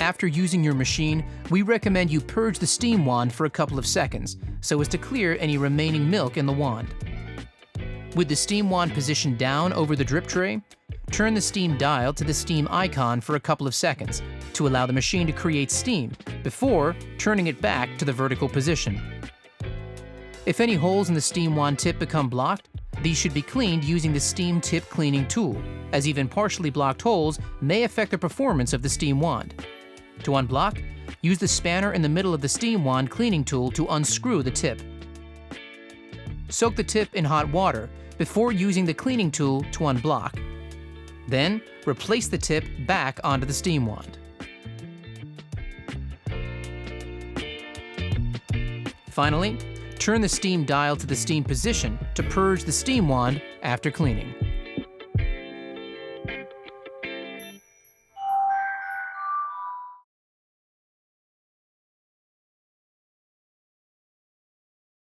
After using your machine, we recommend you purge the steam wand for a couple of seconds so as to clear any remaining milk in the wand. With the steam wand positioned down over the drip tray, turn the steam dial to the steam icon for a couple of seconds to allow the machine to create steam before turning it back to the vertical position. If any holes in the steam wand tip become blocked, these should be cleaned using the steam tip cleaning tool, as even partially blocked holes may affect the performance of the steam wand. To unblock, use the spanner in the middle of the steam wand cleaning tool to unscrew the tip. Soak the tip in hot water before using the cleaning tool to unblock. Then, replace the tip back onto the steam wand. Finally, turn the steam dial to the steam position to purge the steam wand after cleaning.